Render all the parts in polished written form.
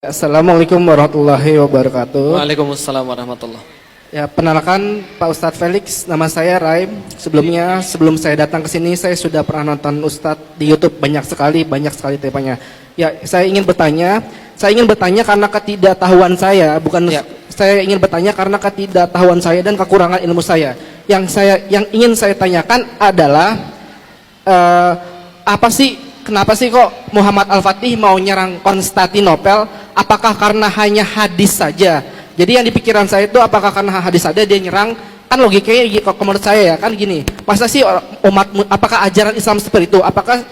Assalamualaikum warahmatullahi wabarakatuh. Waalaikumsalam warahmatullah. Ya, penalakan Pak Ustadz Felix, nama saya Raim. Sebelum saya datang ke sini, saya sudah pernah nonton Ustadz di YouTube banyak sekali temanya. Ya, saya ingin bertanya karena ketidaktahuan saya, saya ingin bertanya karena ketidaktahuan saya dan kekurangan ilmu saya. Yang ingin saya tanyakan adalah kenapa sih kok Muhammad Al-Fatih mau nyerang Konstantinopel? Apakah karena hanya hadis saja? Jadi yang di pikiran saya itu apakah karena hadis saja dia nyerang? Kan logikanya menurut saya ya kan gini. Masa sih apakah ajaran Islam seperti itu? Apakah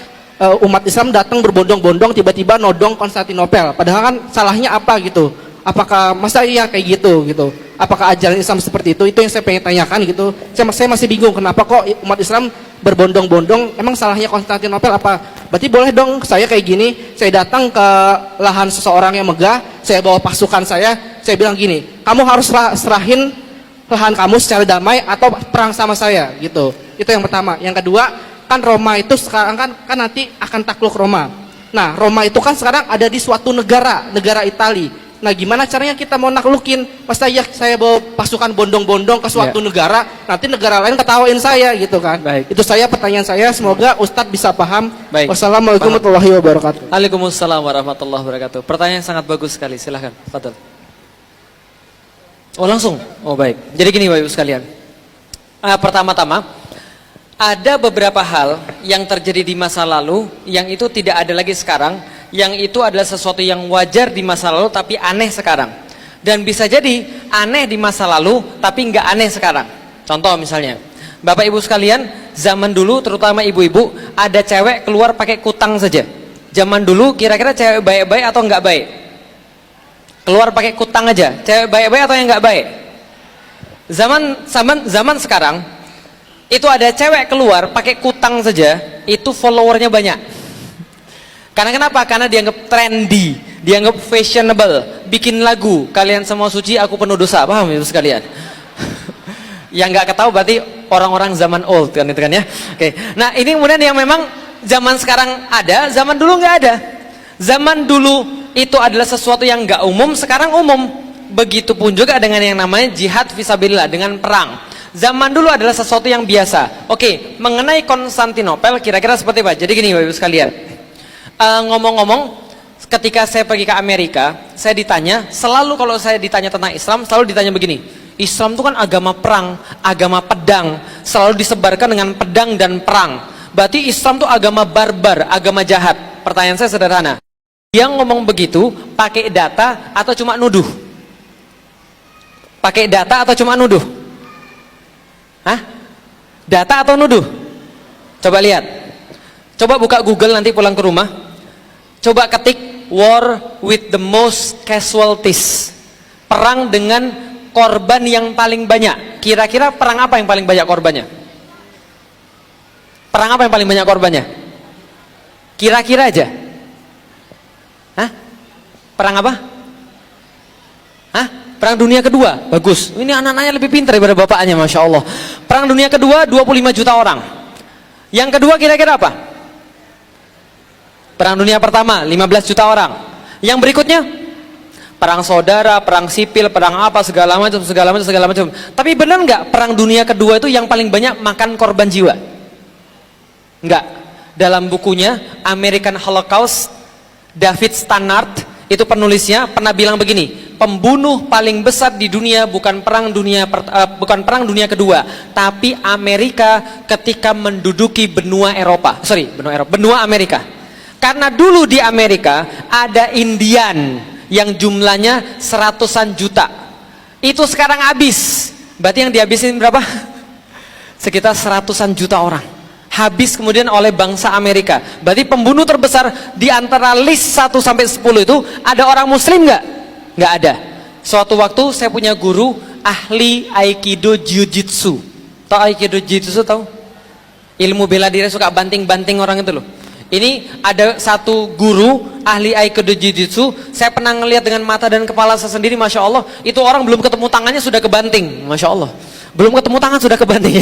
umat Islam datang berbondong-bondong tiba-tiba nodong Konstantinopel? Padahal kan salahnya apa gitu? Apakah masa iya kayak gitu? Apakah ajaran Islam seperti itu? Itu yang saya pengen tanyakan gitu. Saya masih bingung kenapa kok umat Islam berbondong-bondong, emang salahnya Konstantinopel apa? Berarti boleh dong saya kayak gini, saya datang ke lahan seseorang yang megah, saya bawa pasukan saya bilang gini, kamu harus serahin lahan kamu secara damai atau perang sama saya gitu. Itu yang pertama. Yang kedua, kan Roma itu sekarang kan nanti akan takluk Roma. Nah, Roma itu kan sekarang ada di suatu negara Italia. Nah, gimana caranya kita mau naklukin? Masa ya saya bawa pasukan bondong-bondong ke suatu negara, nanti negara lain ketawain saya gitu kan. Baik. Itu pertanyaan saya, semoga Ustadz bisa paham. Baik. Wassalamualaikum warahmatullahi wabarakatuh. Waalaikumsalam warahmatullahi wabarakatuh. Pertanyaan yang sangat bagus sekali, silahkan. Fadal. Oh langsung? Oh baik. Jadi gini Bapak Ibu sekalian. Pertama-tama, ada beberapa hal yang terjadi di masa lalu yang itu tidak ada lagi sekarang, yang itu adalah sesuatu yang wajar di masa lalu tapi aneh sekarang, dan bisa jadi aneh di masa lalu tapi nggak aneh sekarang. Contoh misalnya, Bapak Ibu sekalian, zaman dulu terutama ibu-ibu, ada cewek keluar pakai kutang saja. Zaman dulu kira-kira cewek baik-baik atau nggak baik? Keluar pakai kutang aja, cewek baik-baik atau yang nggak baik? Zaman sekarang itu ada cewek keluar pakai kutang saja, itu followernya banyak. Karena kenapa? Karena dianggap trendy, dianggap fashionable, bikin lagu, kalian semua suci, aku penuh dosa, paham itu sekalian? Yang nggak ketahui berarti orang-orang zaman old kan itu kan ya. Oke. Nah ini kemudian yang memang zaman sekarang ada, zaman dulu nggak ada. Zaman dulu itu adalah sesuatu yang nggak umum, sekarang umum. Begitupun juga dengan yang namanya jihad fisabilillah, dengan perang. Zaman dulu adalah sesuatu yang biasa. Oke, mengenai Konstantinopel kira-kira seperti apa? Jadi gini Bapak Ibu sekalian. Ngomong-ngomong, ketika saya pergi ke Amerika, saya ditanya, selalu kalau saya ditanya tentang Islam, selalu ditanya begini, Islam itu kan agama perang, agama pedang, selalu disebarkan dengan pedang dan perang. Berarti Islam itu agama barbar, agama jahat. Pertanyaan saya sederhana, dia ngomong begitu pakai data atau cuma nuduh? Pakai data atau cuma nuduh? Hah? Data atau nuduh? Coba lihat, coba buka Google nanti pulang ke rumah. Coba ketik war with the most casualties, perang dengan korban yang paling banyak. Kira-kira perang apa yang paling banyak korbannya? Perang apa yang paling banyak korbannya? Kira-kira aja. Hah? Perang apa? Hah? Perang dunia kedua. Bagus. Ini anak-anaknya lebih pintar daripada bapaknya, Masya Allah. Perang dunia kedua 25 juta orang. Yang kedua kira-kira apa? Perang dunia pertama 15 juta orang. Yang berikutnya perang saudara, perang sipil, perang apa segala macam. Tapi benar nggak perang dunia kedua itu yang paling banyak makan korban jiwa? Nggak. Dalam bukunya American Holocaust, David Stannard itu penulisnya pernah bilang begini, pembunuh paling besar di dunia bukan perang dunia kedua, tapi Amerika ketika menduduki benua Amerika. Karena dulu di Amerika ada Indian yang jumlahnya seratusan juta. Itu sekarang habis. Berarti yang dihabisin berapa? Sekitar seratusan juta orang. Habis kemudian oleh bangsa Amerika. Berarti pembunuh terbesar di antara list 1 sampai 10 itu ada orang muslim nggak? Nggak ada. Suatu waktu saya punya guru ahli Aikido Jiu-Jitsu. Tahu Aikido Jiu-Jitsu tahu? Ilmu bela diri, suka banting-banting orang itu loh. Ini ada satu guru ahli Aikido Jiu-Jitsu, saya pernah ngelihat dengan mata dan kepala saya sendiri, Masya Allah, itu orang belum ketemu tangannya sudah kebanting, Masya Allah. Belum ketemu tangan sudah kebanting.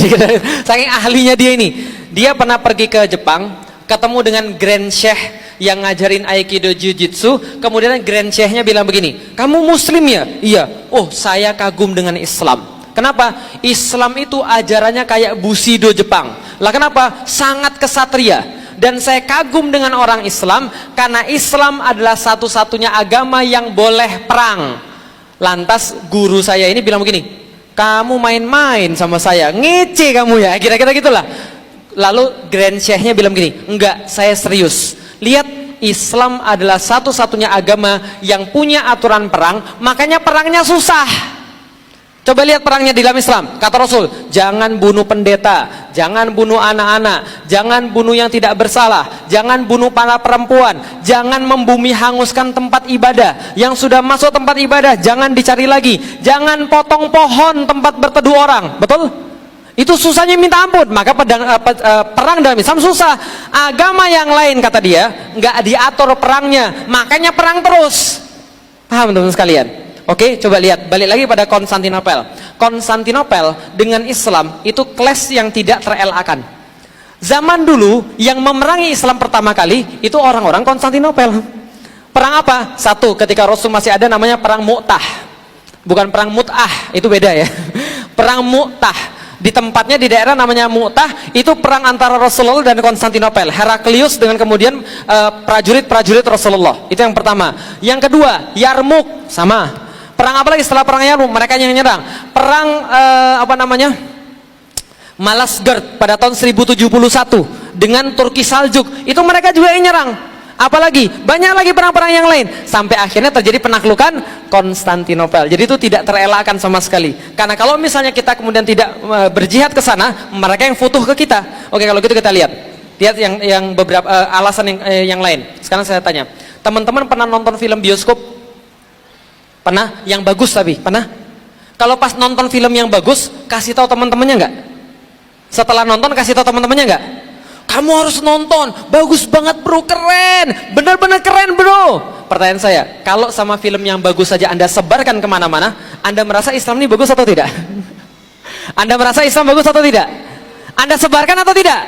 Saking ahlinya dia ini. Dia pernah pergi ke Jepang, ketemu dengan Grand Sheikh yang ngajarin Aikido Jiu-Jitsu, kemudian Grand Chef-nya bilang begini, kamu muslim ya? Iya. Oh, saya kagum dengan Islam. Kenapa? Islam itu ajarannya kayak Bushido Jepang. Lah kenapa? Sangat kesatria. Dan saya kagum dengan orang Islam karena Islam adalah satu-satunya agama yang boleh perang. Lantas guru saya ini bilang begini, kamu main-main sama saya, ngece kamu ya, kira-kira gitulah. Lalu Grand Chef-nya bilang begini, enggak, saya serius. Lihat, Islam adalah satu-satunya agama yang punya aturan perang, makanya perangnya susah. Coba lihat perangnya di dalam Islam. Kata Rasul, jangan bunuh pendeta, jangan bunuh anak-anak, jangan bunuh yang tidak bersalah, jangan bunuh para perempuan, jangan membumi hanguskan tempat ibadah. Yang sudah masuk tempat ibadah, jangan dicari lagi. Jangan potong pohon tempat berteduh orang. Betul? Itu susahnya minta ampun. Maka perang dalam Islam susah. Agama yang lain, kata dia, nggak diatur perangnya, makanya perang terus. Paham teman-teman sekalian? Oke, coba lihat, balik lagi pada Konstantinopel. Konstantinopel dengan Islam itu clash yang tidak terelakkan. Zaman dulu yang memerangi Islam pertama kali itu orang-orang Konstantinopel. Perang apa? Satu, ketika Rasul masih ada namanya perang Mu'tah. Bukan perang Mut'ah, itu beda ya. Perang Mu'tah. Di tempatnya di daerah namanya Mu'tah, itu perang antara Rasulullah dan Konstantinopel. Heraklius dengan kemudian prajurit-prajurit Rasulullah. Itu yang pertama. Yang kedua, Yarmuk, sama. Perang apa lagi setelah perang Yarmuk? Mereka yang nyerang. Perang Malazgirt pada tahun 1071 dengan Turki Saljuk. Itu mereka juga yang nyerang. Apalagi banyak lagi perang-perang yang lain sampai akhirnya terjadi penaklukan Konstantinopel. Jadi itu tidak terelakkan sama sekali. Karena kalau misalnya kita kemudian tidak berjihad ke sana, mereka yang futuh ke kita. Oke, kalau gitu kita lihat. Lihat yang beberapa alasan yang lain. Sekarang saya tanya, teman-teman pernah nonton film bioskop? Pernah? Yang bagus tapi pernah? Kalau pas nonton film yang bagus, kasih tahu teman-temannya nggak? Setelah nonton kasih tahu teman-temannya nggak? Kamu harus nonton, bagus banget bro, keren, benar-benar keren bro. Pertanyaan saya, kalau sama film yang bagus saja Anda sebarkan kemana-mana, Anda merasa Islam ini bagus atau tidak? Anda merasa Islam bagus atau tidak? Anda sebarkan atau tidak?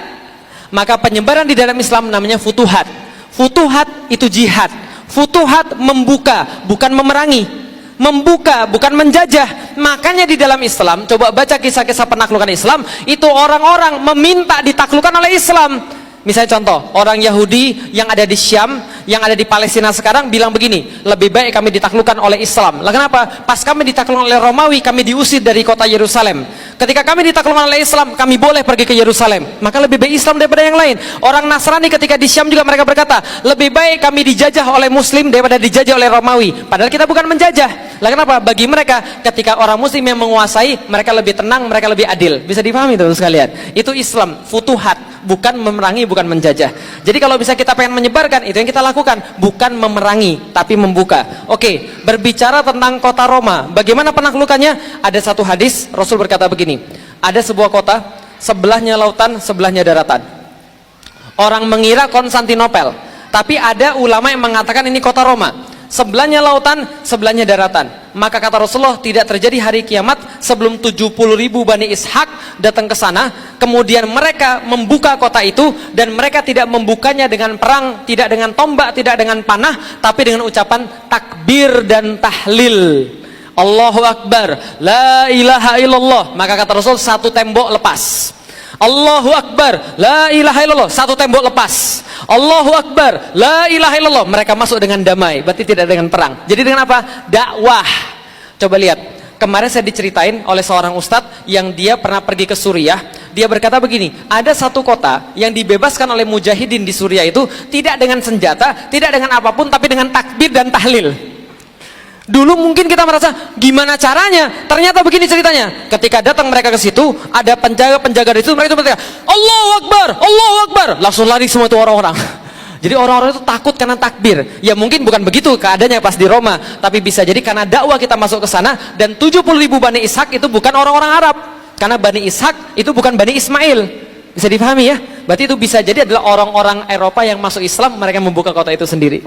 Maka penyebaran di dalam Islam namanya futuhat. Futuhat itu jihad. Futuhat membuka, bukan memerangi. Membuka, bukan menjajah. Makanya di dalam Islam, coba baca kisah-kisah penaklukan Islam, itu orang-orang meminta ditaklukkan oleh Islam. Misalnya contoh, orang Yahudi yang ada di Syam, yang ada di Palestina sekarang bilang begini, lebih baik kami ditaklukkan oleh Islam. Lah kenapa? Pas kami ditaklukkan oleh Romawi, kami diusir dari kota Yerusalem. Ketika kami ditaklukkan oleh Islam, kami boleh pergi ke Yerusalem. Maka lebih baik Islam daripada yang lain. Orang Nasrani ketika di Syam juga mereka berkata, lebih baik kami dijajah oleh Muslim daripada dijajah oleh Romawi. Padahal kita bukan menjajah. Lah kenapa? Bagi mereka, ketika orang Muslim yang menguasai, mereka lebih tenang, mereka lebih adil. Bisa dipahami teman-teman sekalian? Itu Islam, futuhat, bukan memerangi, bukan menjajah. Jadi kalau bisa kita pengen menyebarkan, itu yang kita lakukan, bukan memerangi, tapi membuka. Oke, berbicara tentang kota Roma, bagaimana penaklukannya? Ada satu hadis, Rasul berkata begini, ada sebuah kota, sebelahnya lautan, sebelahnya daratan. Orang mengira Konstantinopel, tapi ada ulama yang mengatakan ini kota Roma. Sebelahnya lautan, sebelahnya daratan. Maka kata Rasulullah, tidak terjadi hari kiamat sebelum 70.000 Bani Ishak datang ke sana. Kemudian mereka membuka kota itu, dan mereka tidak membukanya dengan perang, tidak dengan tombak, tidak dengan panah, tapi dengan ucapan takbir dan tahlil. Allahu Akbar, la ilaha illallah. Maka kata Rasul, satu tembok lepas. Allahu Akbar, la ilaha illallah, satu tembok lepas. Allahu Akbar, la ilaha illallah, mereka masuk dengan damai, berarti tidak dengan perang. Jadi dengan apa? Dakwah. Coba lihat, kemarin saya diceritain oleh seorang ustadz yang dia pernah pergi ke Suriah. Dia berkata begini, ada satu kota yang dibebaskan oleh mujahidin di Suriah itu tidak dengan senjata, tidak dengan apapun, tapi dengan takbir dan tahlil. Dulu mungkin kita merasa gimana caranya, ternyata begini ceritanya. Ketika datang mereka ke situ, ada penjaga-penjaga di situ, mereka itu berkata, Allahu Akbar, Allahu Akbar, langsung lari semua itu orang-orang. Jadi orang-orang itu takut karena takbir. Ya mungkin bukan begitu keadaannya pas di Roma, tapi bisa jadi karena dakwah kita masuk ke sana, dan 70.000 Bani Ishak itu bukan orang-orang Arab, karena Bani Ishak itu bukan Bani Ismail. Bisa dipahami ya? Berarti itu bisa jadi adalah orang-orang Eropa yang masuk Islam, mereka membuka kota itu sendiri.